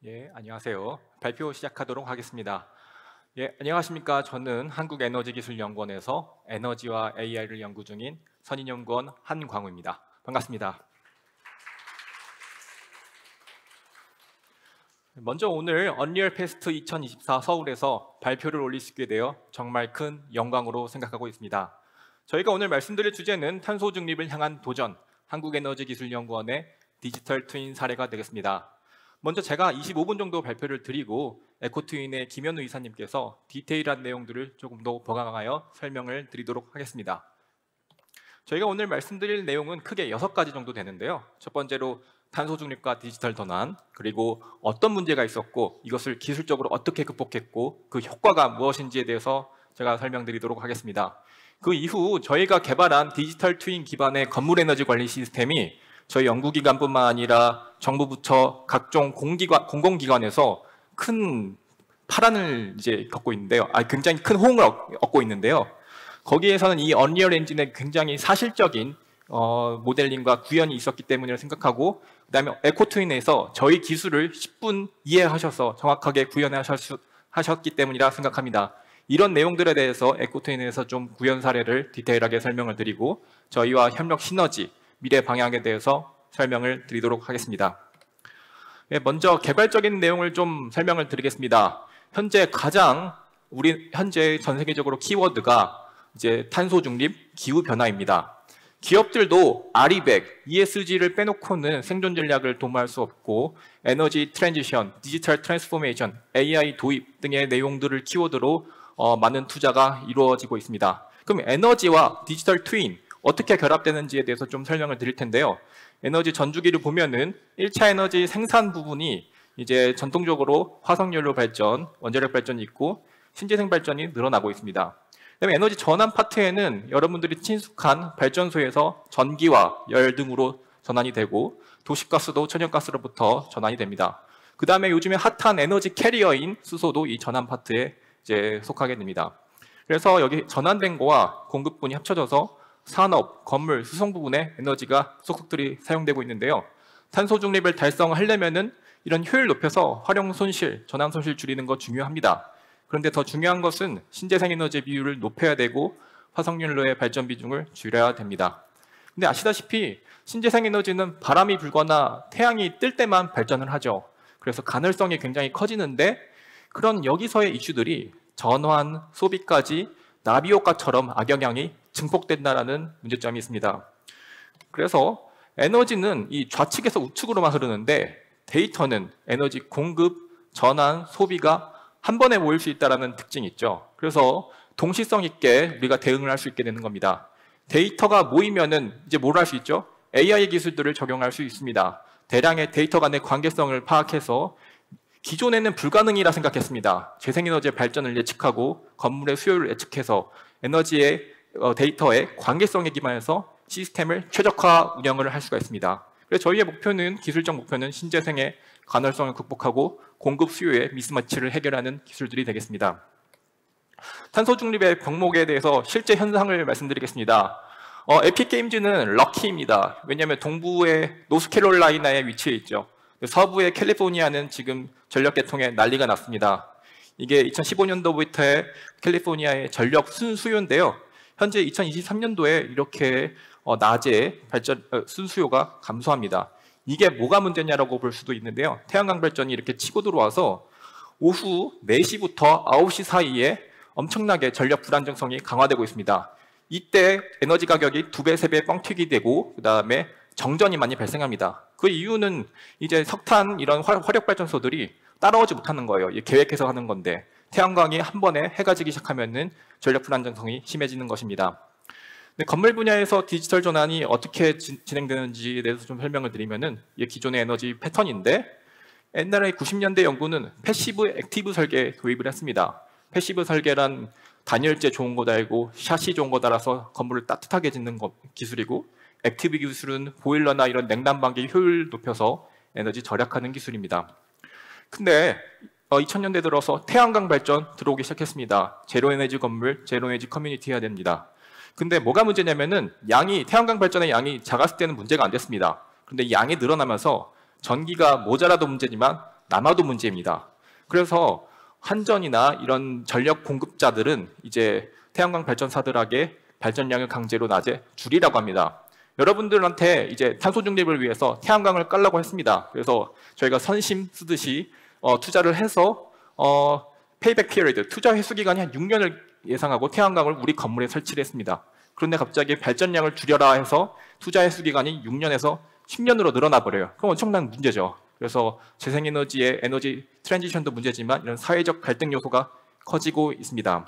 예, 안녕하세요. 발표 시작하도록 하겠습니다. 예, 안녕하십니까. 저는 한국에너지기술연구원에서 에너지와 AI를 연구 중인 선임연구원 한광우입니다. 반갑습니다. 먼저 오늘 언리얼 페스트 2024 서울에서 발표를 올릴 수 있게 되어 정말 큰 영광으로 생각하고 있습니다. 저희가 오늘 말씀드릴 주제는 탄소 중립을 향한 도전, 한국에너지기술연구원의 디지털 트윈 사례가 되겠습니다. 먼저 제가 25분 정도 발표를 드리고 에코트윈의 김현우 이사님께서 디테일한 내용들을 조금 더 보강하여 설명을 드리도록 하겠습니다. 저희가 오늘 말씀드릴 내용은 크게 6가지 정도 되는데요. 첫 번째로 탄소 중립과 디지털 전환, 그리고 어떤 문제가 있었고 이것을 기술적으로 어떻게 극복했고 그 효과가 무엇인지에 대해서 제가 설명드리도록 하겠습니다. 그 이후 저희가 개발한 디지털 트윈 기반의 건물 에너지 관리 시스템이 저희 연구기관뿐만 아니라 정부 부처 각종 공공기관에서 큰 파란을 이제 겪고 있는데요. 굉장히 큰 호응을 얻고 있는데요. 거기에서는 이 언리얼 엔진의 굉장히 사실적인 모델링과 구현이 있었기 때문이라고 생각하고, 그다음에 에코트윈에서 저희 기술을 10분 이해하셔서 정확하게 구현하셨기 때문이라 생각합니다. 이런 내용들에 대해서 에코트윈에서 좀 구현 사례를 디테일하게 설명을 드리고 저희와 협력 시너지, 미래 방향에 대해서 설명을 드리도록 하겠습니다. 먼저 개발적인 내용을 좀 설명을 드리겠습니다. 현재 현재 전 세계적으로 키워드가 이제 탄소 중립, 기후 변화입니다. 기업들도 RE100, ESG를 빼놓고는 생존 전략을 도모할 수 없고 에너지 트랜지션, 디지털 트랜스포메이션, AI 도입 등의 내용들을 키워드로 많은 투자가 이루어지고 있습니다. 그럼 에너지와 디지털 트윈 어떻게 결합되는지에 대해서 좀 설명을 드릴 텐데요. 에너지 전주기를 보면은 1차 에너지 생산 부분이 이제 전통적으로 화석연료 발전, 원자력 발전이 있고 신재생 발전이 늘어나고 있습니다. 그다음에 에너지 전환 파트에는 여러분들이 친숙한 발전소에서 전기와 열 등으로 전환이 되고 도시가스도 천연가스로부터 전환이 됩니다. 그 다음에 요즘에 핫한 에너지 캐리어인 수소도 이 전환 파트에 이제 속하게 됩니다. 그래서 여기 전환된 거와 공급분이 합쳐져서 산업, 건물, 수송 부분에 에너지가 속속들이 사용되고 있는데요. 탄소 중립을 달성하려면은 이런 효율 높여서 활용 손실, 전환 손실 줄이는 거 중요합니다. 그런데 더 중요한 것은 신재생 에너지 비율을 높여야 되고 화석연료의 발전 비중을 줄여야 됩니다. 근데 아시다시피 신재생 에너지는 바람이 불거나 태양이 뜰 때만 발전을 하죠. 그래서 가능성이 굉장히 커지는데 그런 여기서의 이슈들이 전환, 소비까지 나비 효과처럼 악영향이 증폭된다는 문제점이 있습니다. 그래서 에너지는 이 좌측에서 우측으로만 흐르는데 데이터는 에너지 공급, 전환, 소비가 한 번에 모일 수 있다는 특징이 있죠. 그래서 동시성 있게 우리가 대응을 할 수 있게 되는 겁니다. 데이터가 모이면은 이제 뭘 할 수 있죠? AI 기술들을 적용할 수 있습니다. 대량의 데이터 간의 관계성을 파악해서 기존에는 불가능이라 생각했습니다. 재생에너지의 발전을 예측하고 건물의 수요를 예측해서 에너지의 데이터의 관계성에 기반해서 시스템을 최적화 운영을 할 수가 있습니다. 그래서 저희의 목표는, 기술적 목표는 신재생의 간헐성을 극복하고 공급 수요의 미스매치를 해결하는 기술들이 되겠습니다. 탄소 중립의 병목에 대해서 실제 현상을 말씀드리겠습니다. 에픽게임즈는 럭키입니다. 왜냐하면 동부의 노스캐롤라이나에 위치해 있죠. 서부의 캘리포니아는 지금 전력 대통에 난리가 났습니다. 이게 2015년도부터의 캘리포니아의 전력 순수요인데요. 현재 2023년도에 이렇게 낮에 순수요가 감소합니다. 이게 뭐가 문제냐라고 볼 수도 있는데요. 태양광 발전이 이렇게 치고 들어와서 오후 4시부터 9시 사이에 엄청나게 전력 불안정성이 강화되고 있습니다. 이때 에너지 가격이 2배, 3배 뻥튀기 되고 그 다음에 정전이 많이 발생합니다. 그 이유는 이제 석탄 이런 화력 발전소들이 따라오지 못하는 거예요. 계획해서 하는 건데 태양광이 한 번에 해가 지기 시작하면은 전력 불안정성이 심해지는 것입니다. 건물 분야에서 디지털 전환이 어떻게 진행되는지에 대해서 좀 설명을 드리면은 이게 기존의 에너지 패턴인데 옛날에 90년대 연구는 패시브 액티브 설계 도입을 했습니다. 패시브 설계란 단열재 좋은 거 달고 샷이 좋은 거 달아서 건물을 따뜻하게 짓는 기술이고 액티브 기술은 보일러나 이런 냉난방기 효율 높여서 에너지 절약하는 기술입니다. 근데 2000년대 들어서 태양광 발전 들어오기 시작했습니다. 제로 에너지 건물, 제로 에너지 커뮤니티 해야 됩니다. 근데 뭐가 문제냐면은 태양광 발전의 양이 작았을 때는 문제가 안 됐습니다. 근데 양이 늘어나면서 전기가 모자라도 문제지만 남아도 문제입니다. 그래서 한전이나 이런 전력 공급자들은 이제 태양광 발전사들에게 발전량을 강제로 낮에 줄이라고 합니다. 여러분들한테 이제 탄소 중립을 위해서 태양광을 깔라고 했습니다. 그래서 저희가 선심 쓰듯이 투자를 해서 페이백 피리어드, 투자 회수 기간이 한 6년을 예상하고 태양광을 우리 건물에 설치를 했습니다. 그런데 갑자기 발전량을 줄여라 해서 투자 회수 기간이 6년에서 10년으로 늘어나 버려요. 그럼 엄청난 문제죠. 그래서 재생에너지의 에너지 트랜지션도 문제지만 이런 사회적 갈등 요소가 커지고 있습니다.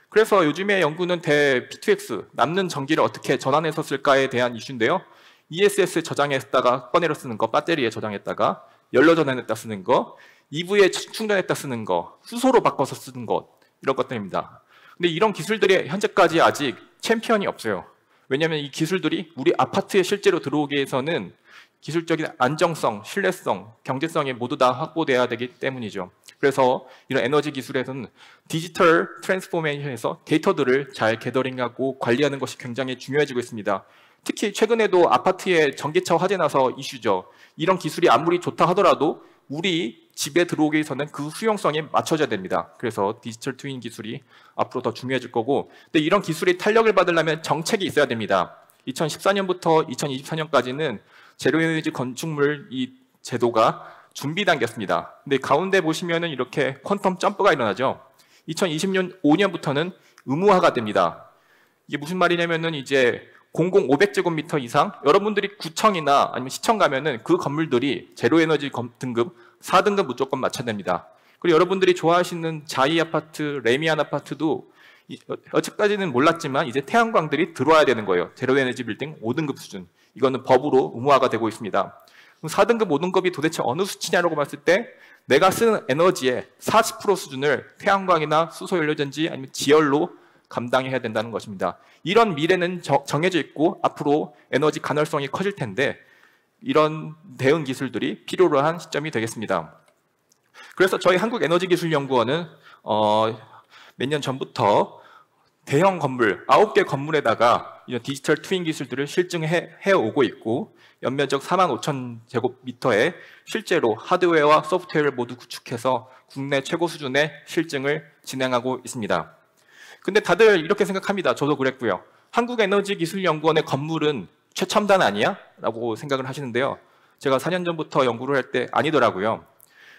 그래서 요즘에 연구는 P2X, 남는 전기를 어떻게 전환해서 쓸까에 대한 이슈인데요. ESS 저장했다가 꺼내려 쓰는 거, 배터리에 저장했다가 열로 전환했다 쓰는 거, EV에 충전했다 쓰는 거, 수소로 바꿔서 쓰는 것, 이런 것들입니다. 근데 이런 기술들이 현재까지 아직 챔피언이 없어요. 왜냐하면 이 기술들이 우리 아파트에 실제로 들어오기 위해서는 기술적인 안정성, 신뢰성, 경제성이 모두 다 확보돼야 되기 때문이죠. 그래서 이런 에너지 기술에서는 디지털 트랜스포메이션에서 데이터들을 잘 게더링하고 관리하는 것이 굉장히 중요해지고 있습니다. 특히 최근에도 아파트에 전기차 화재 나서 이슈죠. 이런 기술이 아무리 좋다 하더라도 우리 집에 들어오기 위해서는 그 수용성에 맞춰져야 됩니다. 그래서 디지털 트윈 기술이 앞으로 더 중요해질 거고, 근데 이런 기술이 탄력을 받으려면 정책이 있어야 됩니다. 2014년부터 2024년까지는 제로에너지 건축물 이 제도가 준비 단계였습니다. 근데 가운데 보시면은 이렇게 퀀텀 점프가 일어나죠. 2020년 5년부터는 의무화가 됩니다. 이게 무슨 말이냐면은 이제 공공 500제곱미터 이상 여러분들이 구청이나 아니면 시청 가면은 그 건물들이 제로에너지 등급 4등급 무조건 맞춰야 됩니다. 그리고 여러분들이 좋아하시는 자이 아파트, 레미안 아파트도 여태까지는 몰랐지만 이제 태양광들이 들어와야 되는 거예요. 제로에너지 빌딩 5등급 수준. 이거는 법으로 의무화가 되고 있습니다. 4등급, 5등급이 도대체 어느 수치냐라고 봤을 때 내가 쓰는 에너지의 40% 수준을 태양광이나 수소연료전지 아니면 지열로 감당해야 된다는 것입니다. 이런 미래는 정해져 있고 앞으로 에너지 간헐성이 커질 텐데 이런 대응 기술들이 필요로 한 시점이 되겠습니다. 그래서 저희 한국에너지기술연구원은 몇 년 전부터 대형 건물, 9개 건물에다가 이런 디지털 트윈 기술들을 실증해 오고 있고 연면적 45,000제곱미터에 실제로 하드웨어와 소프트웨어를 모두 구축해서 국내 최고 수준의 실증을 진행하고 있습니다. 근데 다들 이렇게 생각합니다. 저도 그랬고요. 한국에너지기술연구원의 건물은 최첨단 아니야? 라고 생각을 하시는데요. 제가 4년 전부터 연구를 할 때 아니더라고요.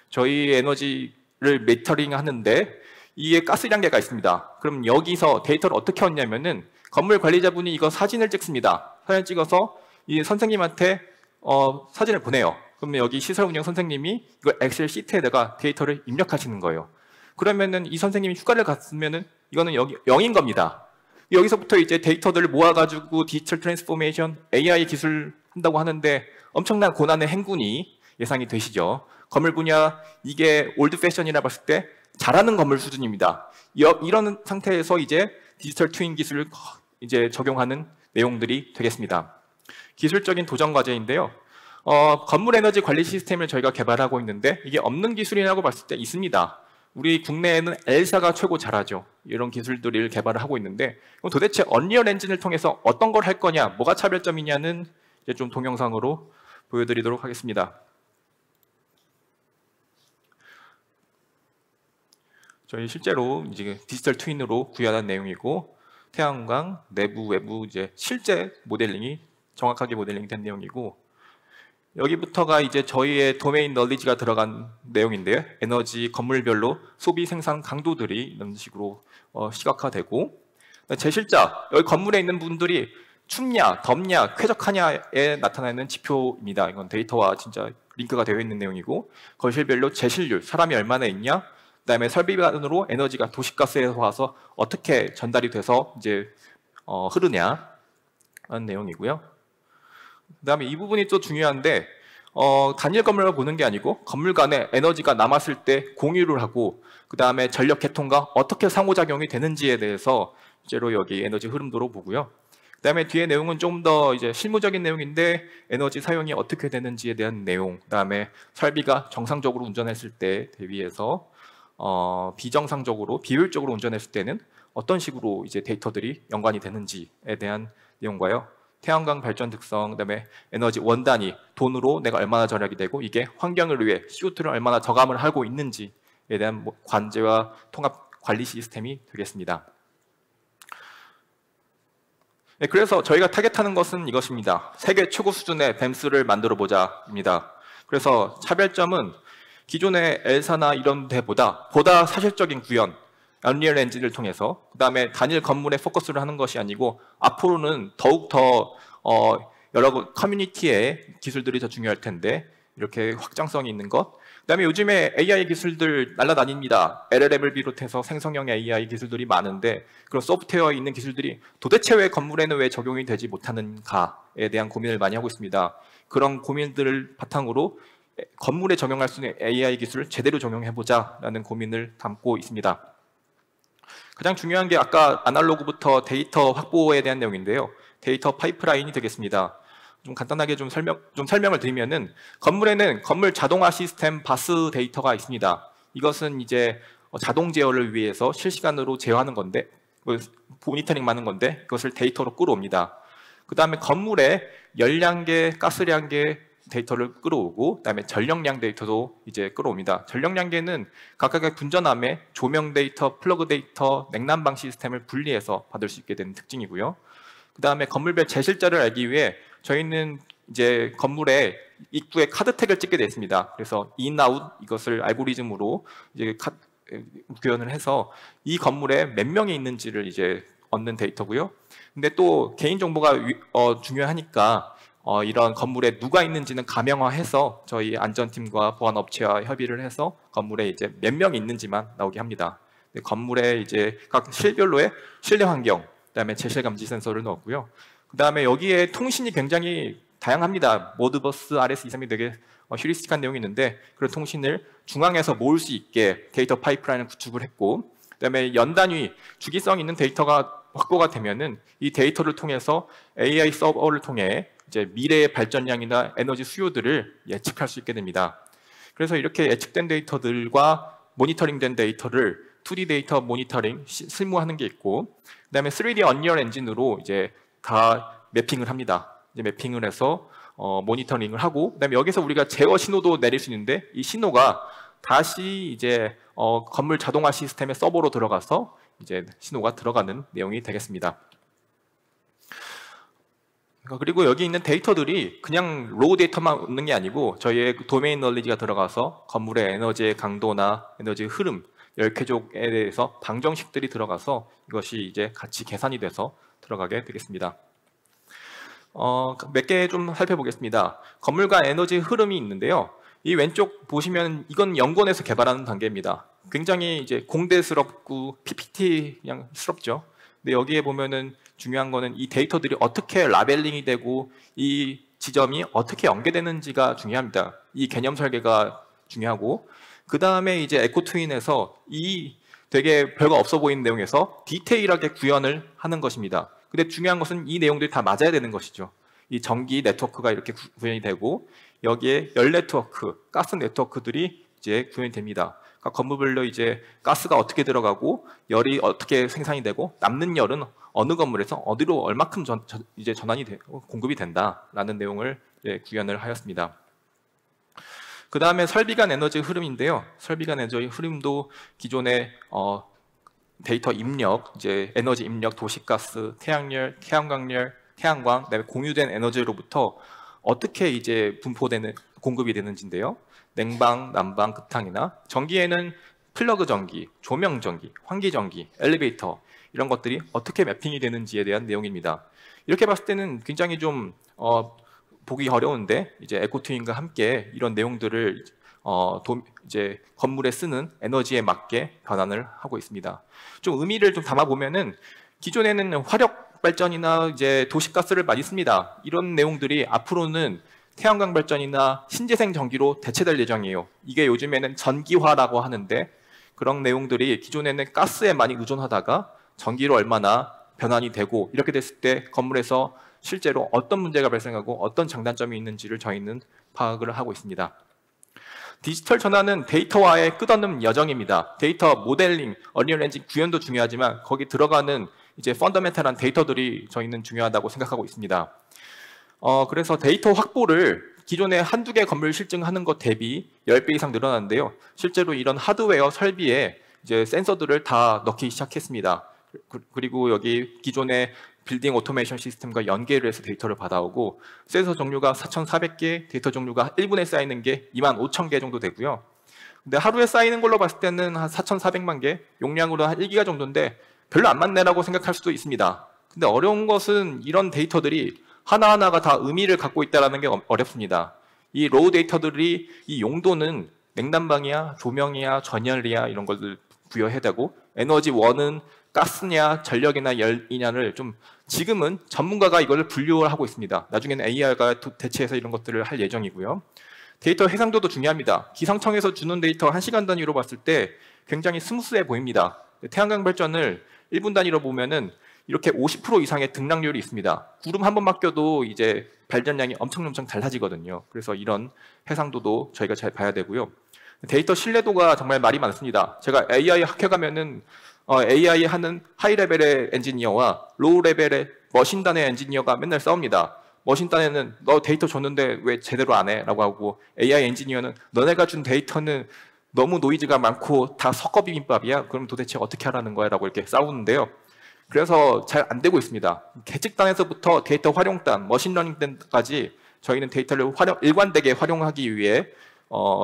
저희 에너지를 메터링 하는데 이게 가스량계가 있습니다. 그럼 여기서 데이터를 어떻게 얻냐면은 건물 관리자분이 이거 사진을 찍습니다. 사진 찍어서 이 선생님한테 사진을 보내요. 그러면 여기 시설 운영 선생님이 이걸 엑셀 시트에다가 데이터를 입력하시는 거예요. 그러면은 이 선생님이 휴가를 갔으면은 이거는 여기 0인 겁니다. 여기서부터 이제 데이터들을 모아가지고 디지털 트랜스포메이션, AI 기술 한다고 하는데 엄청난 고난의 행군이 예상이 되시죠. 건물 분야 이게 올드 패션이라 봤을 때 잘하는 건물 수준입니다. 이런 상태에서 이제 디지털 트윈 기술을 이제 적용하는 내용들이 되겠습니다. 기술적인 도전 과제인데요. 건물 에너지 관리 시스템을 저희가 개발하고 있는데 이게 없는 기술이라고 봤을 때 있습니다. 우리 국내에는 L사가 최고 잘하죠. 이런 기술들을 개발을 하고 있는데 그럼 도대체 언리얼 엔진을 통해서 어떤 걸 할 거냐, 뭐가 차별점이냐는 이제 좀 동영상으로 보여드리도록 하겠습니다. 저희 실제로 이제 디지털 트윈으로 구현한 내용이고 태양광 내부 외부 이제 실제 모델링이 정확하게 모델링 된 내용이고 여기부터가 이제 저희의 도메인 널리지가 들어간 내용인데요. 에너지 건물별로 소비 생산 강도들이 이런 식으로 시각화되고 제실자 여기 건물에 있는 분들이 춥냐, 덥냐, 쾌적하냐에 나타나는 지표입니다. 이건 데이터와 진짜 링크가 되어 있는 내용이고 거실별로 제실률, 사람이 얼마나 있냐, 그다음에 설비반으로 에너지가 도시가스에서 와서 어떻게 전달이 돼서 이제 흐르냐 하는 내용이고요. 그다음에 이 부분이 또 중요한데 단일 건물을 보는 게 아니고 건물 간에 에너지가 남았을 때 공유를 하고 그다음에 전력 개통과 어떻게 상호작용이 되는지에 대해서 실제로 여기 에너지 흐름도로 보고요. 그다음에 뒤에 내용은 좀 더 이제 실무적인 내용인데 에너지 사용이 어떻게 되는지에 대한 내용, 그다음에 설비가 정상적으로 운전했을 때 대비해서 비정상적으로 비효율적으로 운전했을 때는 어떤 식으로 이제 데이터들이 연관이 되는지에 대한 내용과요. 태양광 발전 특성, 그다음에 에너지 원단위, 돈으로 내가 얼마나 절약이 되고 이게 환경을 위해 CO2를 얼마나 저감을 하고 있는지에 대한 관제와 통합 관리 시스템이 되겠습니다. 네, 그래서 저희가 타겟하는 것은 이것입니다. 세계 최고 수준의 댐스를 만들어 보자입니다. 그래서 차별점은 기존의 엘사나 이런 데보다 보다 사실적인 구현, 언리얼 엔진을 통해서 그 다음에 단일 건물에 포커스를 하는 것이 아니고 앞으로는 더욱 더 여러 커뮤니티의 기술들이 더 중요할 텐데 이렇게 확장성이 있는 것. 그 다음에 요즘에 AI 기술들 날라다닙니다. LLM을 비롯해서 생성형 AI 기술들이 많은데 그런 소프트웨어에 있는 기술들이 도대체 왜 건물에는 왜 적용이 되지 못하는가에 대한 고민을 많이 하고 있습니다. 그런 고민들을 바탕으로 건물에 적용할 수 있는 AI 기술을 제대로 적용해보자라는 고민을 담고 있습니다. 가장 중요한 게 아까 아날로그부터 데이터 확보에 대한 내용인데요. 데이터 파이프라인이 되겠습니다. 좀 간단하게 좀 설명을 드리면은 건물에는 건물 자동화 시스템 바스 데이터가 있습니다. 이것은 이제 자동 제어를 위해서 실시간으로 제어하는 건데 모니터링하는 건데 그것을 데이터로 끌어옵니다. 그 다음에 건물에 열량계, 가스량계 데이터를 끌어오고 그다음에 전력량 데이터도 이제 끌어옵니다. 전력량계는 각각의 분전함에 조명 데이터, 플러그 데이터, 냉난방 시스템을 분리해서 받을 수 있게 되는 특징이고요. 그다음에 건물별 제실자를 알기 위해 저희는 이제 건물에 입구에 카드 택을 찍게 되어 있습니다. 그래서 in, out 이것을 알고리즘으로 이제 구현을 해서 이 건물에 몇 명이 있는지를 이제 얻는 데이터고요. 근데 또 개인 정보가 중요하니까 이런 건물에 누가 있는지는 가명화해서 저희 안전팀과 보안업체와 협의를 해서 건물에 이제 몇 명이 있는지만 나오게 합니다. 건물에 이제 각 실별로의 실내 환경, 그다음에 제실 감지 센서를 넣었고요. 그다음에 여기에 통신이 굉장히 다양합니다. 모드버스, RS232 되게 휴리스틱한 내용이 있는데 그런 통신을 중앙에서 모을 수 있게 데이터 파이프라인을 구축을 했고, 그다음에 연단위 주기성 있는 데이터가 확보가 되면은 이 데이터를 통해서 AI 서버를 통해 이제 미래의 발전량이나 에너지 수요들을 예측할 수 있게 됩니다. 그래서 이렇게 예측된 데이터들과 모니터링된 데이터를 2D 데이터 모니터링 실무하는 게 있고, 그다음에 3D 언리얼 엔진으로 이제 다 매핑을 합니다. 이제 매핑을 해서 모니터링을 하고, 그다음에 여기서 우리가 제어 신호도 내릴 수 있는데 이 신호가 다시 이제 건물 자동화 시스템의 서버로 들어가서 이제 신호가 들어가는 내용이 되겠습니다. 그리고 여기 있는 데이터들이 그냥 로우 데이터만 얻는 게 아니고 저희의 도메인 널리지가 들어가서 건물의 에너지의 강도나 에너지 흐름, 열쾌족에 대해서 방정식들이 들어가서 이것이 이제 같이 계산이 돼서 들어가게 되겠습니다. 몇 개 좀 살펴보겠습니다. 건물과 에너지 흐름이 있는데요. 이 왼쪽 보시면 이건 연구원에서 개발하는 단계입니다. 굉장히 이제 공대스럽고 PPT 그냥 스럽죠. 근데 여기에 보면은 중요한 거는 이 데이터들이 어떻게 라벨링이 되고 이 지점이 어떻게 연계되는지가 중요합니다. 이 개념 설계가 중요하고, 그 다음에 이제 에코트윈에서 이 되게 별거 없어 보이는 내용에서 디테일하게 구현을 하는 것입니다. 근데 중요한 것은 이 내용들이 다 맞아야 되는 것이죠. 이 전기 네트워크가 이렇게 구현이 되고 여기에 열 네트워크, 가스 네트워크들이 이제 구현이 됩니다. 그러니까 건물별로 이제 가스가 어떻게 들어가고 열이 어떻게 생산이 되고 남는 열은 어느 건물에서 어디로 얼마큼 이제 전환이 공급이 된다라는 내용을 이제 구현을 하였습니다. 그 다음에 설비 간 에너지 흐름인데요. 설비 간 에너지 흐름도 기존의 데이터 입력, 이제 에너지 입력, 도시가스, 태양열, 태양광열, 태양광, 그다음에 공유된 에너지로부터 어떻게 이제 분포되는 공급이 되는지인데요. 냉방, 난방, 급탕이나 전기에는 플러그 전기, 조명 전기, 환기 전기, 엘리베이터 이런 것들이 어떻게 매핑이 되는지에 대한 내용입니다. 이렇게 봤을 때는 굉장히 좀 보기 어려운데 이제 에코트윈과 함께 이런 내용들을 이제 건물에 쓰는 에너지에 맞게 변환을 하고 있습니다. 좀 의미를 좀 담아 보면은 기존에는 화력 발전이나 이제 도시가스를 많이 씁니다. 이런 내용들이 앞으로는 태양광 발전이나 신재생 전기로 대체될 예정이에요. 이게 요즘에는 전기화라고 하는데 그런 내용들이 기존에는 가스에 많이 의존하다가 전기로 얼마나 변환이 되고 이렇게 됐을 때 건물에서 실제로 어떤 문제가 발생하고 어떤 장단점이 있는지를 저희는 파악을 하고 있습니다. 디지털 전환은 데이터와의 끝없는 여정입니다. 데이터 모델링, 언리얼 엔진 구현도 중요하지만 거기 들어가는 이제 펀더멘탈한 데이터들이 저희는 중요하다고 생각하고 있습니다. 그래서 데이터 확보를 기존에 한두 개 건물 실증하는 것 대비 10배 이상 늘어났는데요. 실제로 이런 하드웨어 설비에 이제 센서들을 다 넣기 시작했습니다. 그리고 여기 기존의 빌딩 오토메이션 시스템과 연계를 해서 데이터를 받아오고 센서 종류가 4,400개, 데이터 종류가 1분에 쌓이는 게 25,000개 정도 되고요. 근데 하루에 쌓이는 걸로 봤을 때는 한 4,400만 개, 용량으로 한 1기가 정도인데 별로 안 많네라고 생각할 수도 있습니다. 근데 어려운 것은 이런 데이터들이 하나하나가 다 의미를 갖고 있다는 게 어렵습니다. 이 로우 데이터들이 이 용도는 냉난방이야, 조명이야, 전열이야 이런 것들 부여해야 되고 에너지 원은 가스냐, 전력이나 열이냐를 좀 지금은 전문가가 이걸 분류를 하고 있습니다. 나중에는 AI가 대체해서 이런 것들을 할 예정이고요. 데이터 해상도도 중요합니다. 기상청에서 주는 데이터 1시간 단위로 봤을 때 굉장히 스무스해 보입니다. 태양광 발전을 1분 단위로 보면은 이렇게 50% 이상의 등락률이 있습니다. 구름 한 번 맡겨도 이제 발전량이 엄청 달라지거든요. 그래서 이런 해상도도 저희가 잘 봐야 되고요. 데이터 신뢰도가 정말 말이 많습니다. 제가 AI 학회 가면은 AI 하는 하이 레벨의 엔지니어와 로우 레벨의 머신단의 엔지니어가 맨날 싸웁니다. 머신단에는 너 데이터 줬는데 왜 제대로 안 해? 라고 하고 AI 엔지니어는 너네가 준 데이터는 너무 노이즈가 많고 다 섞어 비빔밥이야? 그럼 도대체 어떻게 하라는 거야? 라고 이렇게 싸우는데요. 그래서 잘 안 되고 있습니다. 계측단에서부터 데이터 활용단, 머신러닝단까지 저희는 데이터를 일관되게 활용하기 위해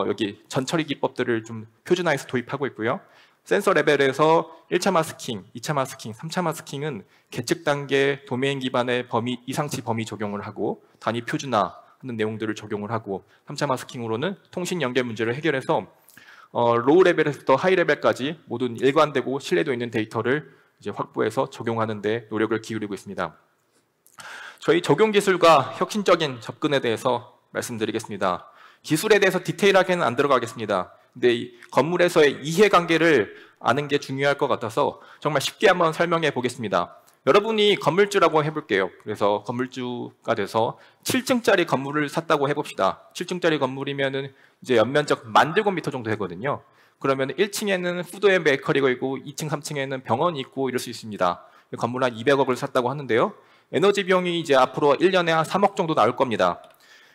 여기 전처리 기법들을 좀 표준화해서 도입하고 있고요. 센서 레벨에서 1차 마스킹, 2차 마스킹, 3차 마스킹은 계측 단계 도메인 기반의 이상치 범위 적용을 하고 단위 표준화하는 내용들을 적용을 하고 3차 마스킹으로는 통신 연결 문제를 해결해서 로우 레벨에서부터 하이 레벨까지 모든 일관되고 신뢰도 있는 데이터를 이제 확보해서 적용하는 데 노력을 기울이고 있습니다. 저희 적용 기술과 혁신적인 접근에 대해서 말씀드리겠습니다. 기술에 대해서 디테일하게는 안 들어가겠습니다. 근데 이 건물에서의 이해관계를 아는 게 중요할 것 같아서 정말 쉽게 한번 설명해 보겠습니다. 여러분이 건물주라고 해볼게요. 그래서 건물주가 돼서 7층짜리 건물을 샀다고 해봅시다. 7층짜리 건물이면은 이제 연면적 10,000제곱미터 정도 되거든요. 그러면 1층에는 푸드앤 베이커리가 있고 2층, 3층에는 병원이 있고 이럴 수 있습니다. 건물 한 200억을 샀다고 하는데요. 에너지 비용이 이제 앞으로 1년에 한 3억 정도 나올 겁니다.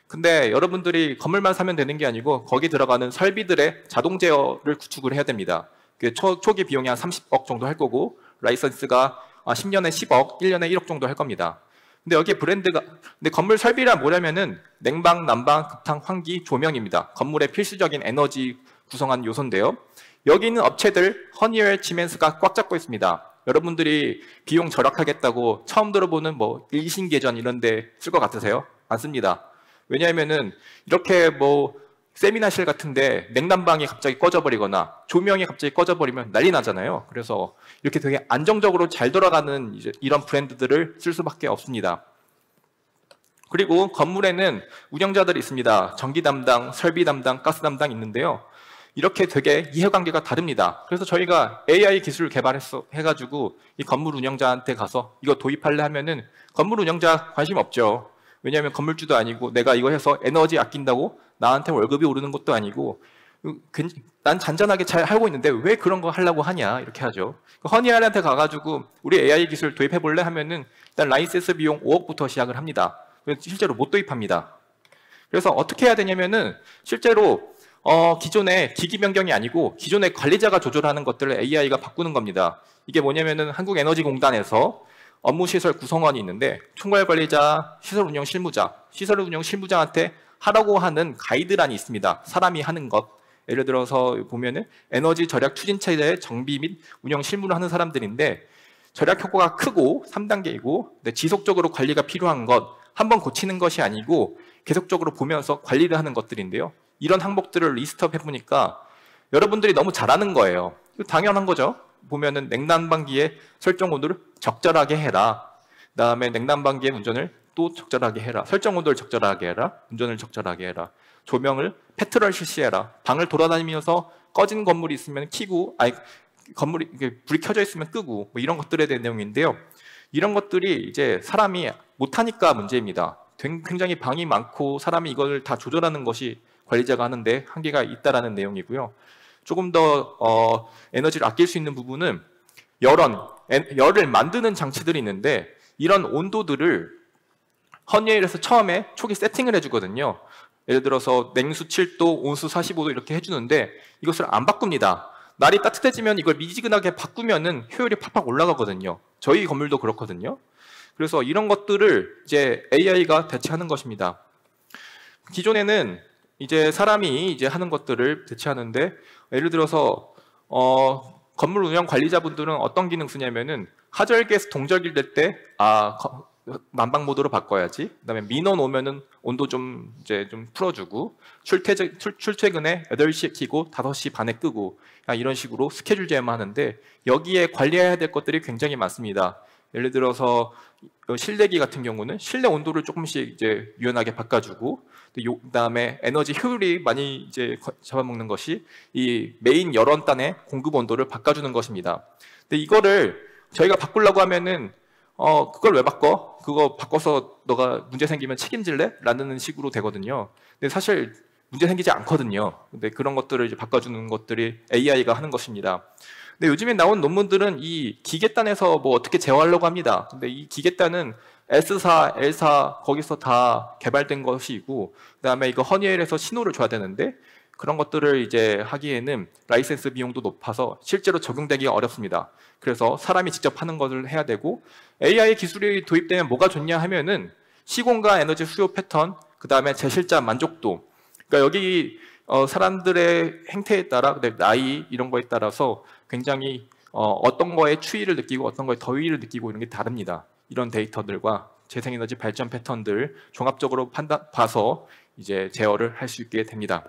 근데 여러분들이 건물만 사면 되는 게 아니고 거기 들어가는 설비들의 자동 제어를 구축을 해야 됩니다. 초기 비용이 한 30억 정도 할 거고 라이선스가 10년에 10억, 1년에 1억 정도 할 겁니다. 근데 여기 근데 건물 설비란 뭐냐면은 냉방, 난방, 급탕, 환기, 조명입니다. 건물의 필수적인 에너지 구성한 요소인데요. 여기 있는 업체들 허니웰, 시멘스가 꽉 잡고 있습니다. 여러분들이 비용 절약하겠다고 처음 들어보는 뭐 일신계전 이런 데 쓸 것 같으세요? 안 씁니다. 왜냐하면은 이렇게 뭐 세미나실 같은데 냉난방이 갑자기 꺼져버리거나 조명이 갑자기 꺼져버리면 난리 나잖아요. 그래서 이렇게 되게 안정적으로 잘 돌아가는 이런 브랜드들을 쓸 수밖에 없습니다. 그리고 건물에는 운영자들이 있습니다. 전기 담당, 설비 담당, 가스 담당 있는데요. 이렇게 되게 이해관계가 다릅니다. 그래서 저희가 AI 기술을 개발해가지고 이 건물 운영자한테 가서 이거 도입할래 하면은 건물 운영자 관심 없죠. 왜냐하면 건물주도 아니고 내가 이거 해서 에너지 아낀다고 나한테 월급이 오르는 것도 아니고 난 잔잔하게 잘 하고 있는데 왜 그런 거 하려고 하냐 이렇게 하죠. 허니알한테 가가지고 우리 AI 기술 도입해볼래 하면은 일단 라이센스 비용 5억부터 시작을 합니다. 실제로 못 도입합니다. 그래서 어떻게 해야 되냐면은 실제로 기존의 기기 변경이 아니고 기존의 관리자가 조절하는 것들을 AI가 바꾸는 겁니다. 이게 뭐냐면은 한국에너지공단에서 업무시설 구성원이 있는데 총괄관리자, 시설운영 실무자, 시설운영 실무자한테 하라고 하는 가이드란이 있습니다. 사람이 하는 것. 예를 들어서 보면은 에너지 절약 추진체제 정비 및 운영 실무를 하는 사람들인데 절약 효과가 크고 3단계이고 지속적으로 관리가 필요한 것, 한번 고치는 것이 아니고 계속적으로 보면서 관리를 하는 것들인데요. 이런 항목들을 리스트업 해보니까 여러분들이 너무 잘하는 거예요. 당연한 거죠. 보면은 냉난방기의 설정 온도를 적절하게 해라. 그다음에 냉난방기의 운전을 또 적절하게 해라. 설정 온도를 적절하게 해라. 운전을 적절하게 해라. 조명을 패트럴 실시해라. 방을 돌아다니면서 꺼진 건물이 있으면 켜고, 건물이 불이 켜져 있으면 끄고 뭐 이런 것들에 대한 내용인데요. 이런 것들이 이제 사람이 못하니까 문제입니다. 굉장히 방이 많고 사람이 이걸 다 조절하는 것이 관리자가 하는데 한계가 있다라는 내용이고요. 조금 더 에너지를 아낄 수 있는 부분은 열을 만드는 장치들이 있는데 이런 온도들을 허니에일에서 처음에 초기 세팅을 해주거든요. 예를 들어서 냉수 7도, 온수 45도 이렇게 해주는데 이것을 안 바꿉니다. 날이 따뜻해지면 이걸 미지근하게 바꾸면은 효율이 팍팍 올라가거든요. 저희 건물도 그렇거든요. 그래서 이런 것들을 이제 AI가 대체하는 것입니다. 기존에는 이제 사람이 이제 하는 것들을 대체하는데 예를 들어서 건물 운영 관리자분들은 어떤 기능 쓰냐면은 하절기에서 동절기 될 때 난방 모드로 바꿔야지. 그다음에 민원 오면은 온도 좀 이제 좀 풀어주고 출퇴근에 8시에 켜고 5시 반에 끄고 이런 식으로 스케줄 제어하는데 여기에 관리해야 될 것들이 굉장히 많습니다. 예를 들어서 실내기 같은 경우는 실내 온도를 조금씩 이제 유연하게 바꿔주고 그다음에 에너지 효율이 많이 이제 잡아먹는 것이 이 메인 열원단의 공급 온도를 바꿔주는 것입니다. 근데 이거를 저희가 바꾸려고 하면은 그걸 왜 바꿔? 그거 바꿔서 너가 문제 생기면 책임질래? 라는 식으로 되거든요. 근데 사실 문제 생기지 않거든요. 근데 그런 것들을 이제 바꿔주는 것들이 AI가 하는 것입니다. 근데 요즘에 나온 논문들은 이 기계단에서 뭐 어떻게 제어하려고 합니다. 근데 이 기계단은 S사, L사 거기서 다 개발된 것이고 그다음에 이거 허니엘에서 신호를 줘야 되는데 그런 것들을 이제 하기에는 라이센스 비용도 높아서 실제로 적용되기가 어렵습니다. 그래서 사람이 직접 하는 것을 해야 되고 AI 기술이 도입되면 뭐가 좋냐 하면은 시공과 에너지 수요 패턴, 그 다음에 제실자 만족도. 그러니까 여기 사람들의 행태에 따라, 나이 이런 거에 따라서 굉장히 어떤 거에 추위를 느끼고 어떤 거에 더위를 느끼고 이런 게 다릅니다. 이런 데이터들과 재생에너지 발전 패턴들 종합적으로 봐서 이제 제어를 할 수 있게 됩니다.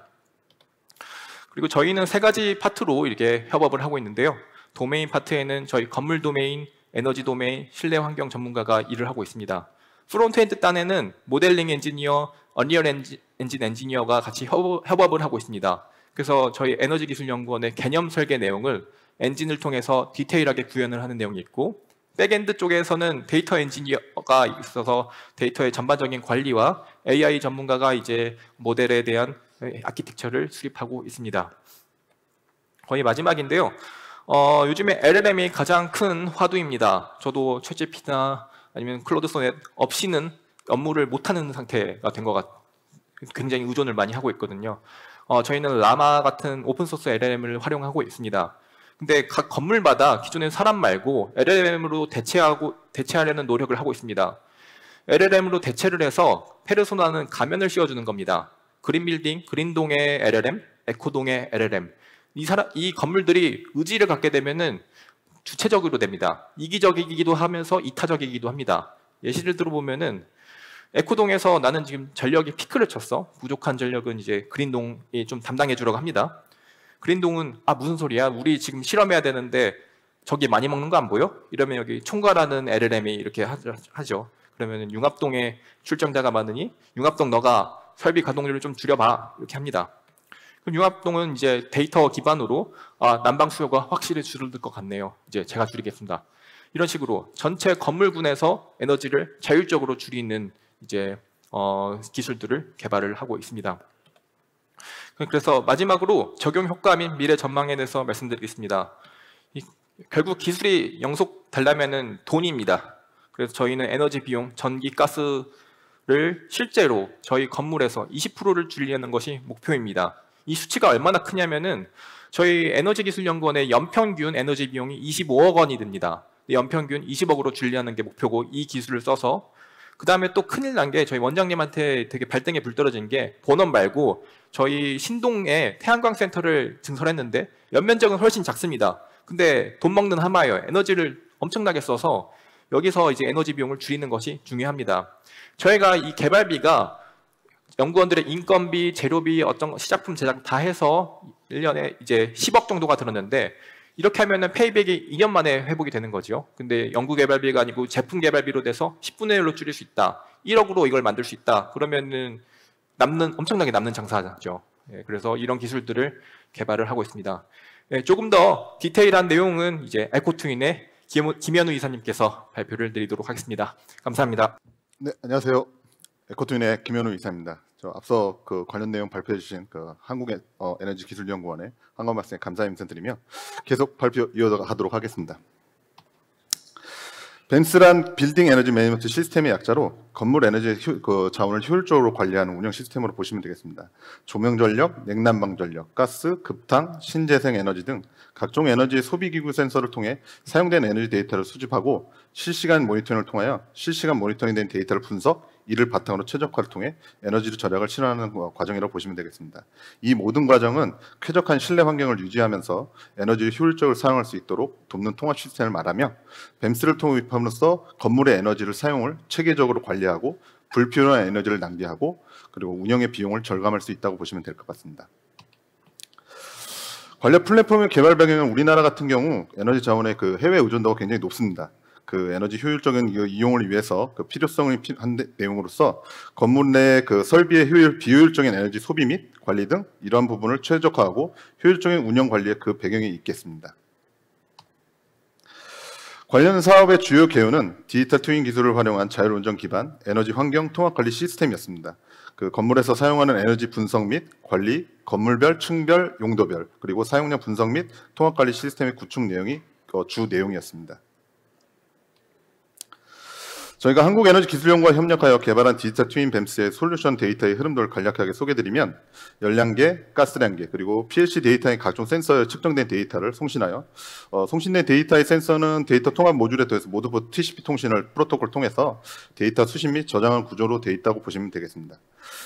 그리고 저희는 3가지 파트로 이렇게 협업을 하고 있는데요. 도메인 파트에는 저희 건물 도메인, 에너지 도메인, 실내 환경 전문가가 일을 하고 있습니다. 프론트엔드 단에는 모델링 엔지니어, 언리얼 엔진 엔지니어가 같이 협업을 하고 있습니다. 그래서 저희 에너지기술연구원의 개념 설계 내용을 엔진을 통해서 디테일하게 구현을 하는 내용이 있고 백엔드 쪽에서는 데이터 엔지니어가 있어서 데이터의 전반적인 관리와 AI 전문가가 이제 모델에 대한 아키텍처를 수립하고 있습니다. 거의 마지막인데요. 요즘에 LLM이 가장 큰 화두입니다. 저도 챗GPT나 아니면 클로드 소넷 없이는 업무를 못하는 상태가 된 것 같아요. 굉장히 의존을 많이 하고 있거든요. 저희는 라마 같은 오픈소스 LLM을 활용하고 있습니다. 근데 각 건물마다 기존의 사람 말고 LLM으로 대체하려는 노력을 하고 있습니다. LLM으로 대체를 해서 페르소나는 가면을 씌워주는 겁니다. 그린빌딩, 그린동의 LLM, 에코동의 LLM. 이 건물들이 의지를 갖게 되면은 주체적으로 됩니다. 이기적이기도 하면서 이타적이기도 합니다. 예시를 들어보면은 에코동에서 나는 지금 전력이 피크를 쳤어. 부족한 전력은 이제 그린동이 좀 담당해 주려고 합니다. 그린동은 무슨 소리야? 우리 지금 실험해야 되는데 저기 많이 먹는 거 안 보여? 이러면 여기 총괄하는 LLM이 이렇게 하죠. 그러면 융합동에 출정자가 많으니 융합동 너가 설비 가동률을 좀 줄여봐 이렇게 합니다. 그럼 융합동은 이제 데이터 기반으로 난방 수요가 확실히 줄어들 것 같네요. 이제 제가 줄이겠습니다. 이런 식으로 전체 건물군에서 에너지를 자율적으로 줄이는 이제 기술들을 개발을 하고 있습니다. 그래서 마지막으로 적용 효과 및 미래 전망에 대해서 말씀드리겠습니다. 결국 기술이 영속되려면은 돈입니다. 그래서 저희는 에너지 비용, 전기, 가스를 실제로 저희 건물에서 20%를 줄이려는 것이 목표입니다. 이 수치가 얼마나 크냐면은 저희 에너지기술연구원의 연평균 에너지 비용이 25억 원이 됩니다. 연평균 20억으로 줄이려는 게 목표고 이 기술을 써서 그 다음에 또 큰일 난 게 저희 원장님한테 되게 발등에 불 떨어진 게 본원 말고 저희 신동에 태양광 센터를 증설했는데 연면적은 훨씬 작습니다. 근데 돈 먹는 하마예요. 에너지를 엄청나게 써서 여기서 이제 에너지 비용을 줄이는 것이 중요합니다. 저희가 이 개발비가 연구원들의 인건비, 재료비, 어떤 시작품 제작 다 해서 1년에 이제 10억 정도가 들었는데 이렇게 하면은 페이백이 2년 만에 회복이 되는 거죠. 근데 연구 개발비가 아니고 제품 개발비로 돼서 10분의 1로 줄일 수 있다. 1억으로 이걸 만들 수 있다. 그러면은 엄청나게 남는 장사죠. 그래서 이런 기술들을 개발을 하고 있습니다. 조금 더 디테일한 내용은 이제 에코트윈의 김현우 이사님께서 발표를 드리도록 하겠습니다. 감사합니다. 네, 안녕하세요. 에코트윈의 김현우 이사입니다. 저 앞서 그 관련 내용 발표해 주신 그 한국에너지기술연구원의 한건 말씀에 감사 인사드리며 계속 발표 이어가도록 하겠습니다. 벤스란 빌딩 에너지 매니지먼트 시스템의 약자로 건물 에너지 자원을 효율적으로 관리하는 운영 시스템으로 보시면 되겠습니다. 조명 전력, 냉난방 전력, 가스, 급탕, 신재생 에너지 등 각종 에너지 소비 기구 센서를 통해 사용된 에너지 데이터를 수집하고 실시간 모니터링을 통하여 실시간 모니터링된 데이터를 분석, 이를 바탕으로 최적화를 통해 에너지 절약을 실현하는 과정이라고 보시면 되겠습니다. 이 모든 과정은 쾌적한 실내 환경을 유지하면서 에너지를 효율적으로 사용할 수 있도록 돕는 통합 시스템을 말하며 뱀스를 도입함으로써 건물의 에너지를 사용을 체계적으로 관리하고 불필요한 에너지를 낭비하고 그리고 운영의 비용을 절감할 수 있다고 보시면 될 것 같습니다. 관련 플랫폼의 개발 배경은 우리나라 같은 경우 에너지 자원의 해외 의존도가 굉장히 높습니다. 에너지 효율적인 이용을 위해서 필요성이 한 내용으로서 건물 내 설비의 비효율적인 에너지 소비 및 관리 등 이러한 부분을 최적화하고 효율적인 운영 관리의 배경이 있겠습니다. 관련 사업의 주요 개요는 디지털 트윈 기술을 활용한 자율운전 기반 에너지 환경 통합 관리 시스템이었습니다. 건물에서 사용하는 에너지 분석 및 관리, 건물별, 층별, 용도별, 그리고 사용량 분석 및 통합 관리 시스템의 구축 내용이 주 내용이었습니다. 저희가 한국에너지기술연구와 협력하여 개발한 디지털 트윈 뱀스의 솔루션 데이터의 흐름들을 간략하게 소개드리면 열량계, 가스량계, 그리고 PLC 데이터의 각종 센서에 측정된 데이터를 송신하여 송신된 데이터의 센서는 데이터 통합 모듈에 더해서 모드보드 TCP 통신을 프로토콜 통해서 데이터 수신 및 저장한 구조로 되어 있다고 보시면 되겠습니다.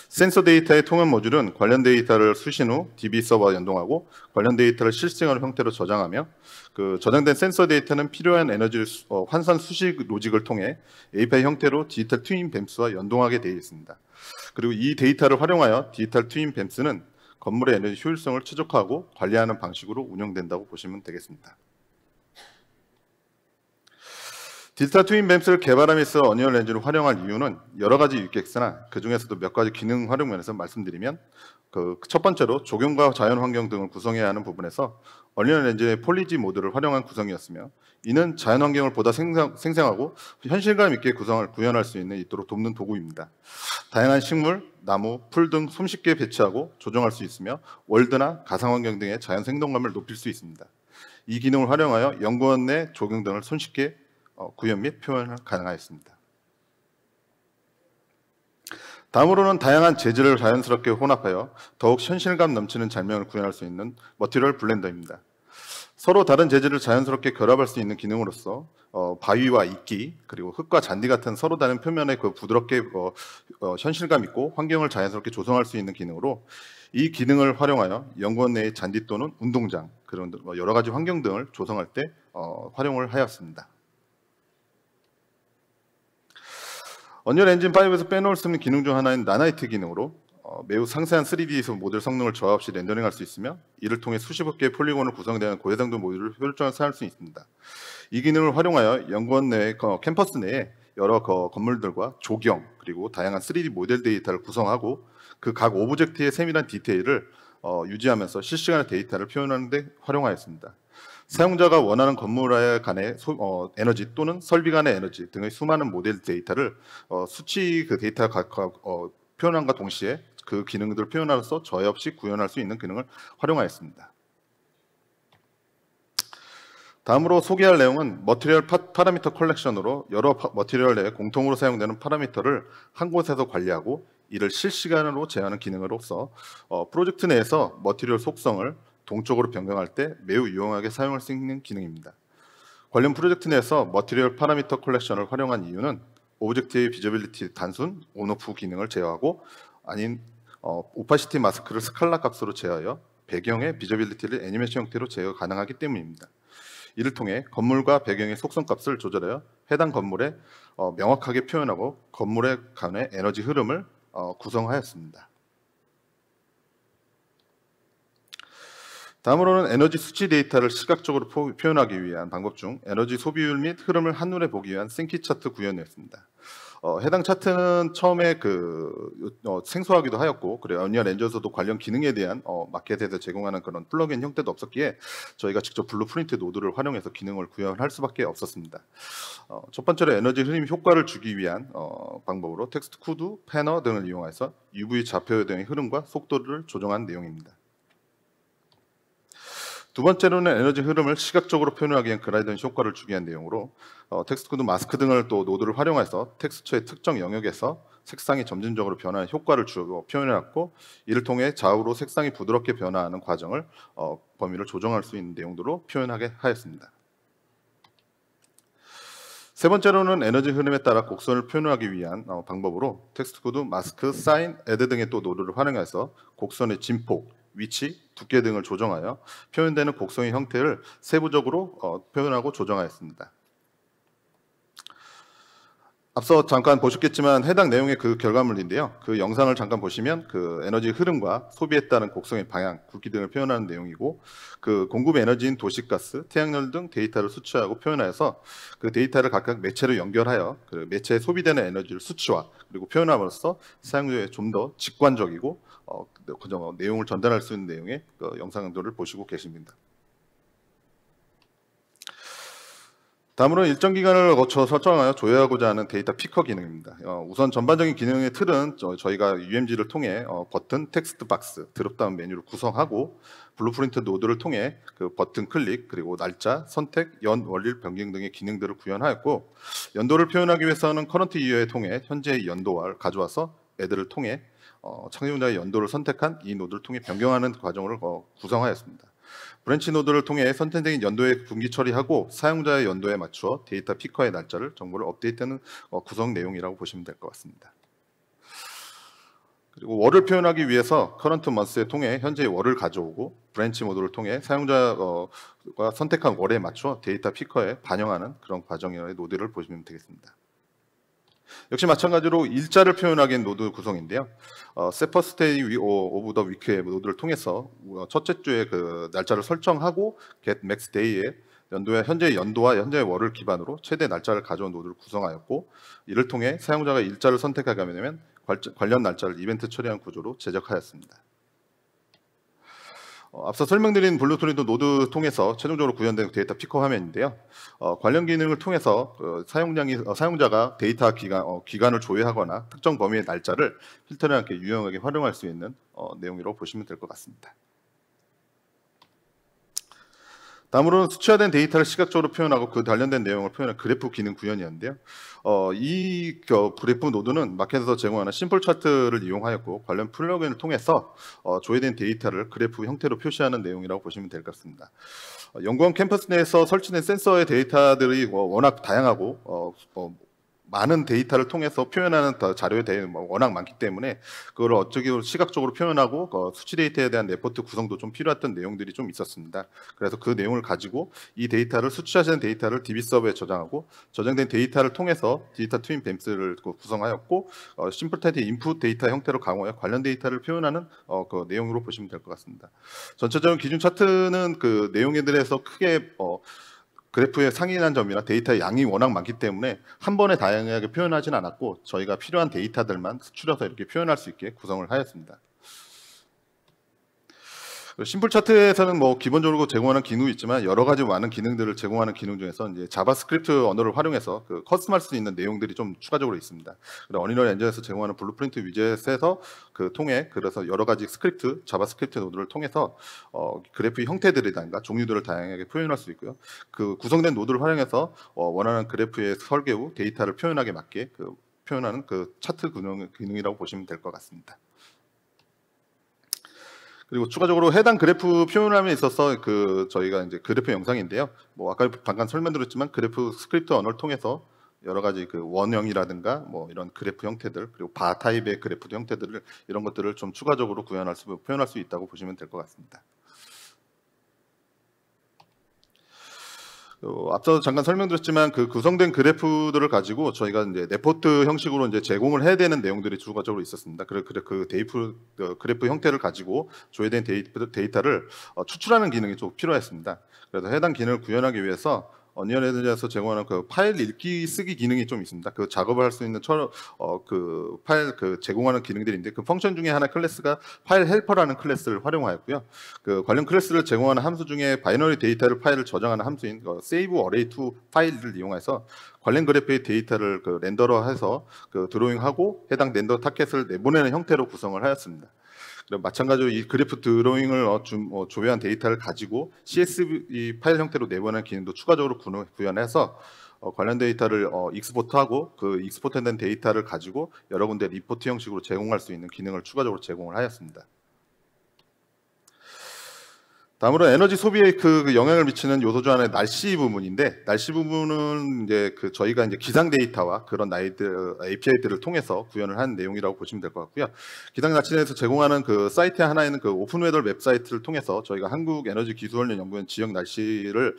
센서 데이터의 통합 모듈은 관련 데이터를 수신 후 DB 서버와 연동하고 관련 데이터를 실시간 형태로 저장하며 저장된 센서 데이터는 필요한 에너지 환산 수식 로직을 통해 API 형태로 디지털 트윈 뱀스와 연동하게 되어 있습니다. 그리고 이 데이터를 활용하여 디지털 트윈 뱀스는 건물의 에너지 효율성을 최적화하고 관리하는 방식으로 운영된다고 보시면 되겠습니다. 디지털 트윈 뱀스를 개발함에서 어니언 엔진을 활용할 이유는 여러 가지 유익겠으나 그 중에서도 몇 가지 기능 활용 면에서 말씀드리면 첫 번째로 조경과 자연 환경 등을 구성해야 하는 부분에서 어니언 엔진의 폴리지 모드를 활용한 구성이었으며 이는 자연 환경을 보다 생생하고 현실감 있게 구현할 수 있도록 돕는 도구입니다. 다양한 식물, 나무, 풀 등 손쉽게 배치하고 조정할 수 있으며 월드나 가상 환경 등의 자연 생동감을 높일 수 있습니다. 이 기능을 활용하여 연구원 내 조경 등을 손쉽게 구현 및 표현을 가능하였습니다. 다음으로는 다양한 재질을 자연스럽게 혼합하여 더욱 현실감 넘치는 장면을 구현할 수 있는 머티리얼 블렌더입니다. 서로 다른 재질을 자연스럽게 결합할 수 있는 기능으로서 바위와 이끼 그리고 흙과 잔디 같은 서로 다른 표면에 부드럽게 현실감 있고 환경을 자연스럽게 조성할 수 있는 기능으로 이 기능을 활용하여 연구원 내의 잔디 또는 운동장 그런 여러 가지 환경 등을 조성할 때 활용을 하였습니다. 언리얼 엔진 5에서 빼놓을 수 없는 기능 중 하나인 나나이트 기능으로 매우 상세한 3D에서 모델 성능을 저하 없이 렌더링할 수 있으며 이를 통해 수십억 개의 폴리곤을 구성되는 고해상도 모듈을 효율적으로 사용할 수 있습니다. 이 기능을 활용하여 연구원 내 캠퍼스 내에 여러 건물들과 조경 그리고 다양한 3D 모델 데이터를 구성하고 그 각 오브젝트의 세밀한 디테일을 유지하면서 실시간의 데이터를 표현하는 데 활용하였습니다. 사용자가 원하는 건물 간의 에너지 또는 설비 간의 에너지 등의 수많은 모델 데이터를 수치 데이터 표현함과 동시에 그 기능들을 표현함으로써 저해 없이 구현할 수 있는 기능을 활용하였습니다. 다음으로 소개할 내용은 머티리얼 파라미터 컬렉션으로 여러 머티리얼 내에 공통으로 사용되는 파라미터를 한 곳에서 관리하고 이를 실시간으로 제어하는 기능으로서 프로젝트 내에서 머티리얼 속성을 동적으로 변경할 때 매우 유용하게 사용할 수 있는 기능입니다. 관련 프로젝트 내에서 머티리얼 파라미터 컬렉션을 활용한 이유는 오브젝트의 비저빌리티 단순 온오프 기능을 제어하고 아닌 오파시티 마스크를 스칼라 값으로 제어하여 배경의 비저빌리티를 애니메이션 형태로 제어 가능하기 때문입니다. 이를 통해 건물과 배경의 속성 값을 조절하여 해당 건물에 명확하게 표현하고 건물에 간의 에너지 흐름을 구성하였습니다. 다음으로는 에너지 수치 데이터를 시각적으로 표현하기 위한 방법 중 에너지 소비율 및 흐름을 한눈에 보기 위한 싱키 차트 구현이었습니다. 해당 차트는 처음에 생소하기도 하였고 그리고 언리얼 엔진에서도 관련 기능에 대한 마켓에서 제공하는 그런 플러그인 형태도 없었기에 저희가 직접 블루프린트 노드를 활용해서 기능을 구현할 수밖에 없었습니다. 첫 번째로 에너지 흐름 효과를 주기 위한 방법으로 텍스트 쿠드, 패너 등을 이용해서 UV 좌표 등의 흐름과 속도를 조정한 내용입니다. 두 번째로는 에너지 흐름을 시각적으로 표현하기 위한 그라디언트 효과를 주기 위한 내용으로 텍스트 코드 마스크 등을 또 노드를 활용해서 텍스처의 특정 영역에서 색상이 점진적으로 변하는 효과를 주고 표현해왔고, 이를 통해 좌우로 색상이 부드럽게 변화하는 과정을 범위를 조정할 수 있는 내용들로 표현하게 하였습니다. 세 번째로는 에너지 흐름에 따라 곡선을 표현하기 위한 방법으로 텍스트 코드 마스크, 사인, 애드 등의 또 노드를 활용해서 곡선의 진폭, 위치, 두께 등을 조정하여 표현되는 곡선의 형태를 세부적으로 표현하고 조정하였습니다. 앞서 잠깐 보셨겠지만 해당 내용의 그 결과물인데요. 그 영상을 잠깐 보시면 그 에너지 흐름과 소비에 따른 곡선의 방향, 굵기 등을 표현하는 내용이고, 그 공급 에너지인 도시가스, 태양열 등 데이터를 수치하고 표현하여서 그 데이터를 각각 매체로 연결하여 그 매체에 소비되는 에너지를 수치화 그리고 표현함으로써 사용자에게 좀 더 직관적이고 내용을 전달할 수 있는 내용의 그 영상들을 보시고 계십니다. 다음으로 일정 기간을 거쳐 설정하여 조회하고자 하는 데이터 피커 기능입니다. 우선 전반적인 기능의 틀은 저희가 UMG를 통해 버튼, 텍스트 박스, 드롭다운 메뉴를 구성하고 블루프린트 노드를 통해 그 버튼 클릭, 그리고 날짜, 선택, 연, 원리 변경 등의 기능들을 구현하였고, 연도를 표현하기 위해서는 커런트 이어에 통해 현재의 연도를 가져와서 애들을 통해 사용자의 연도를 선택한 이 노드를 통해 변경하는 과정을 구성하였습니다. 브랜치 노드를 통해 선택된 연도에 분기 처리하고 사용자의 연도에 맞추어 데이터 피커의 날짜를 정보를 업데이트하는 구성 내용이라고 보시면 될 것 같습니다. 그리고 월을 표현하기 위해서 커런트 먼스에 통해 현재의 월을 가져오고, 브랜치 모드를 통해 사용자가 선택한 월에 맞춰 데이터 피커에 반영하는 그런 과정의 노드를 보시면 되겠습니다. 역시 마찬가지로 일자를 표현하기엔 노드 구성인데요. 세퍼스트 데이 오브 더 위크의 노드를 통해서 첫째 주에 그 날짜를 설정하고 get max day의 연도의 현재의 연도와 현재의 월을 기반으로 최대 날짜를 가져온 노드를 구성하였고, 이를 통해 사용자가 일자를 선택하게 되면 관련 날짜를 이벤트 처리한 구조로 제작하였습니다. 앞서 설명드린 블루프린트 노드 통해서 최종적으로 구현된 데이터 피커 화면인데요. 관련 기능을 통해서 사용자가 데이터 기간을 조회하거나 특정 범위의 날짜를 필터링 함께 유용하게 활용할 수 있는 내용이라고 보시면 될 것 같습니다. 다음으로는 수치화된 데이터를 시각적으로 표현하고 그 관련된 내용을 표현한 그래프 기능 구현이었는데요. 이 그래프 노드는 마켓에서 제공하는 심플 차트를 이용하였고, 관련 플러그인을 통해서 조회된 데이터를 그래프 형태로 표시하는 내용이라고 보시면 될 것 같습니다. 연구원 캠퍼스 내에서 설치된 센서의 데이터들이 워낙 다양하고 많은 데이터를 통해서 표현하는 자료의 대용이 워낙 많기 때문에 그걸 어떻게 시각적으로 표현하고 수치 데이터에 대한 레포트 구성도 좀 필요했던 내용들이 좀 있었습니다. 그래서 그 내용을 가지고 이 데이터를 수치하시는 데이터를 DB 서버에 저장하고, 저장된 데이터를 통해서 디지털 트윈 뱀스를 구성하였고, 심플타이트 인풋 데이터 형태로 강화해 관련 데이터를 표현하는 그 내용으로 보시면 될 것 같습니다. 전체적인 기준 차트는 그 내용에 대해서 크게 그래프의 상이한 점이나 데이터의 양이 워낙 많기 때문에 한 번에 다양하게 표현하지는 않았고, 저희가 필요한 데이터들만 추려서 이렇게 표현할 수 있게 구성을 하였습니다. 심플 차트에서는 기본적으로 제공하는 기능이 있지만 여러 가지 많은 기능들을 제공하는 기능 중에서 이제 자바스크립트 언어를 활용해서 그 커스텀할 수 있는 내용들이 좀 추가적으로 있습니다. 어니럴 엔진에서 제공하는 블루프린트 위젯에서 그래서 여러 가지 스크립트, 자바스크립트 노드를 통해서 그래프 형태들이라든가 종류들을 다양하게 표현할 수 있고요. 그 구성된 노드를 활용해서 원하는 그래프의 설계 후 데이터를 표현하게 맞게 표현하는 그 차트 기능이라고 보시면 될 것 같습니다. 그리고 추가적으로 해당 그래프 표현함에 있어서 저희가 이제 그래프 영상인데요. 아까 잠깐 설명드렸지만 그래프 스크립트 언어를 통해서 여러 가지 그 원형이라든가 이런 그래프 형태들, 그리고 바 타입의 그래프 형태들을 이런 것들을 좀 추가적으로 표현할 수 있다고 보시면 될 것 같습니다. 앞서 잠깐 설명드렸지만 그 구성된 그래프들을 가지고 저희가 이제 레포트 형식으로 이제 제공을 해야 되는 내용들이 추가적으로 있었습니다. 그 그래프 형태를 가지고 조회된 데이터를 추출하는 기능이 좀 필요했습니다. 그래서 해당 기능을 구현하기 위해서 어니언 엔진에서 제공하는 그 파일 읽기 쓰기 기능이 좀 있습니다. 그 작업을 할 수 있는 그 파일 제공하는 기능들인데, 그 펑션 중에 하나 클래스가 파일 헬퍼라는 클래스를 활용하였고요. 그 관련 클래스를 제공하는 함수 중에 바이너리 데이터를 파일을 저장하는 함수인 save array to 파일을 이용해서 관련 그래프의 데이터를 렌더러해서 드로잉하고 해당 렌더 타켓을 내보내는 형태로 구성을 하였습니다. 그리고 마찬가지로 이 그래프 드로잉을 조회한 데이터를 가지고 CSV 파일 형태로 내보내는 기능도 추가적으로 구현해서 관련 데이터를 익스포트하고 그 익스포트된 데이터를 가지고 여러 군데 리포트 형식으로 제공할 수 있는 기능을 추가적으로 제공을 하였습니다. 다음으로 에너지 소비에 그 영향을 미치는 요소 중 하나의 날씨 부분인데, 날씨 부분은 이제 저희가 이제 기상 데이터와 그런 API들을 통해서 구현을 한 내용이라고 보시면 될 것 같고요. 기상 날씨에서 제공하는 그 사이트 하나에 있는 그 오픈웨더 웹사이트를 통해서 저희가 한국에너지기술연구원 지역 날씨를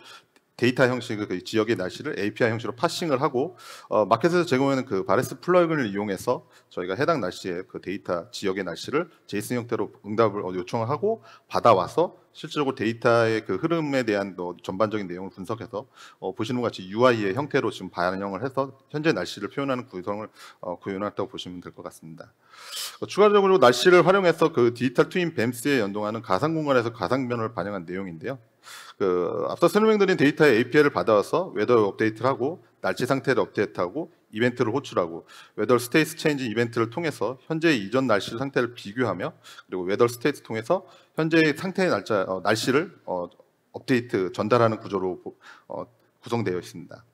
데이터 형식, 그 지역의 날씨를 API 형식으로 파싱을 하고 마켓에서 제공하는 그 바레스 플러그인을 이용해서 저희가 해당 날씨의 그 데이터 지역의 날씨를 제이슨 형태로 응답을 요청을 하고 받아와서 실질적으로 데이터의 그 흐름에 대한 전반적인 내용을 분석해서 보시는 것 같이 UI의 형태로 지금 반영을 해서 현재 날씨를 표현하는 구성을 구현했다고 보시면 될 것 같습니다. 추가적으로 날씨를 활용해서 그 디지털 트윈 뱀스에 연동하는 가상 공간에서 가상 변화를 반영한 내용인데요. 앞서 설명드린 데이터의 API를 받아와서 웨더 업데이트를 하고 날씨 상태를 업데이트하고 이벤트를 호출하고 웨더 스테이트 체인지 이벤트를 통해서 현재의 이전 날씨 상태를 비교하며 그리고 웨더 스테이트 통해서 현재의 상태의 날씨를 업데이트 전달하는 구조로 구성되어 있습니다.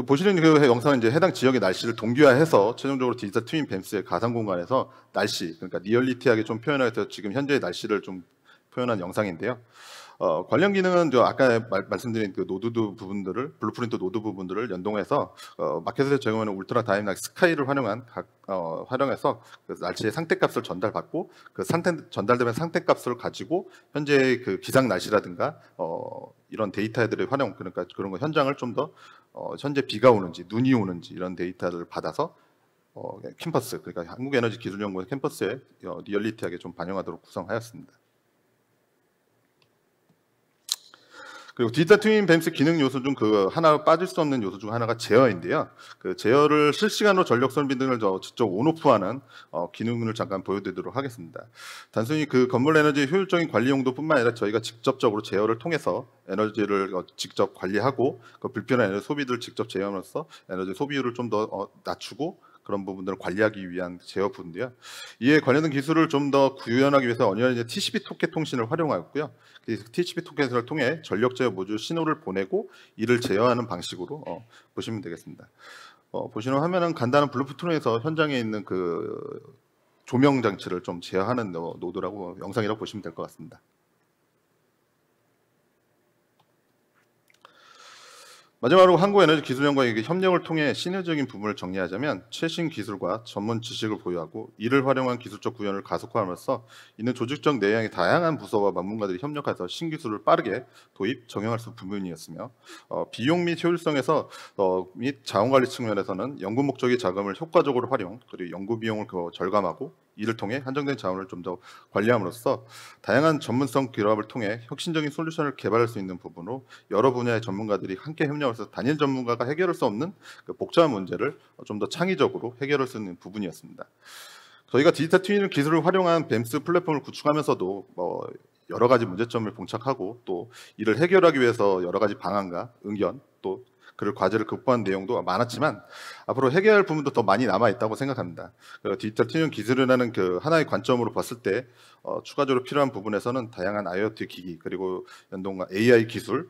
보시는 그 영상은 이제 해당 지역의 날씨를 동기화해서 최종적으로 디지털 트윈 뱀스의 가상 공간에서 날씨, 그러니까 리얼리티하게 좀 표현해서 지금 현재의 날씨를 좀 표현한 영상인데요. 관련 기능은 아까 말씀드린 그 노드 부분들을 블루프린트 노드 부분들을 연동해서 마켓에서 제공하는 울트라 다이나믹 스카이를 활용해서 그 날씨의 상태값을 전달받고 그 전달되는 상태값을 가지고 현재의 그 기상 날씨라든가 이런 데이터들의 활용, 그러니까 그런 거 현장을 좀 더 현재 비가 오는지 눈이 오는지 이런 데이터를 받아서 캠퍼스, 그러니까 한국에너지기술연구원 캠퍼스에 리얼리티하게 좀 반영하도록 구성하였습니다. 그리고 디지털 트윈 뱀스 기능 요소 중 그 하나 빠질 수 없는 요소 중 하나가 제어인데요. 그 제어를 실시간으로 전력 설비 등을 직접 온오프하는 기능을 잠깐 보여드리도록 하겠습니다. 단순히 그 건물 에너지 효율적인 관리 용도뿐만 아니라 저희가 직접적으로 제어를 통해서 에너지를 직접 관리하고 그 불필요한 에너지 소비들을 직접 제어함으로써 에너지 소비율을 좀 더 낮추고 그런 부분들을 관리하기 위한 제어 부분인데요. 이에 관련된 기술을 좀 더 구현하기 위해서 언니는 TCP 토켓 통신을 활용하였고요. TCP 토켓을 통해 전력 제어 모듈 신호를 보내고 이를 제어하는 방식으로 보시면 되겠습니다. 보시는 화면은 간단한 블루프툰에서 현장에 있는 그 조명 장치를 좀 제어하는 노드라고 영상이라고 보시면 될 것 같습니다. 마지막으로 한국에너지기술연구원의 협력을 통해 시너지적인 부분을 정리하자면 최신 기술과 전문 지식을 보유하고 이를 활용한 기술적 구현을 가속화함으로써 이는 조직적 내양의 다양한 부서와 전문가들이 협력해서 신기술을 빠르게 도입, 적용할 수 있는 부분이었으며 비용 및 효율성에서 및 자원관리 측면에서는 연구 목적의 자금을 효과적으로 활용, 그리고 연구 비용을 절감하고 이를 통해 한정된 자원을 좀 더 관리함으로써 다양한 전문성 결합을 통해 혁신적인 솔루션을 개발할 수 있는 부분으로 여러 분야의 전문가들이 함께 협력해서 단일 전문가가 해결할 수 없는 그 복잡한 문제를 좀 더 창의적으로 해결할 수 있는 부분이었습니다. 저희가 디지털 트윈 기술을 활용한 뱀스 플랫폼을 구축하면서도 여러 가지 문제점을 봉착하고 또 이를 해결하기 위해서 여러 가지 방안과 의견 또 그 과제를 극복한 내용도 많았지만 앞으로 해결할 부분도 더 많이 남아 있다고 생각합니다. 디지털 트윈 기술이라는 그 하나의 관점으로 봤을 때 추가적으로 필요한 부분에서는 다양한 IoT 기기 그리고 연동과 AI 기술,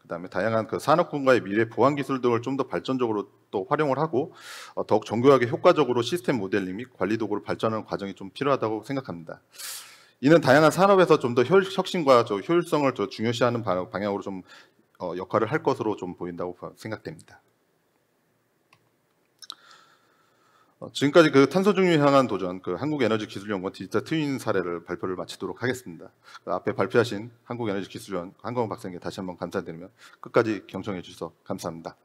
그다음에 다양한 그 산업군과의 미래 보안 기술 등을 좀 더 발전적으로 또 활용을 하고 더욱 정교하게 효과적으로 시스템 모델링 및 관리 도구를 발전하는 과정이 좀 필요하다고 생각합니다. 이는 다양한 산업에서 좀 더 혁신과 효율성을 중요시하는 방향으로 좀 역할을 할 것으로 좀 보인다고 생각됩니다. 지금까지 그 탄소 중립 향한 도전, 그 한국에너지기술연구원 디지털 트윈 사례를 발표를 마치도록 하겠습니다. 앞에 발표하신 한국에너지기술연구원 한광호 박사님께 다시 한번 감사드리며 끝까지 경청해 주셔서 감사합니다.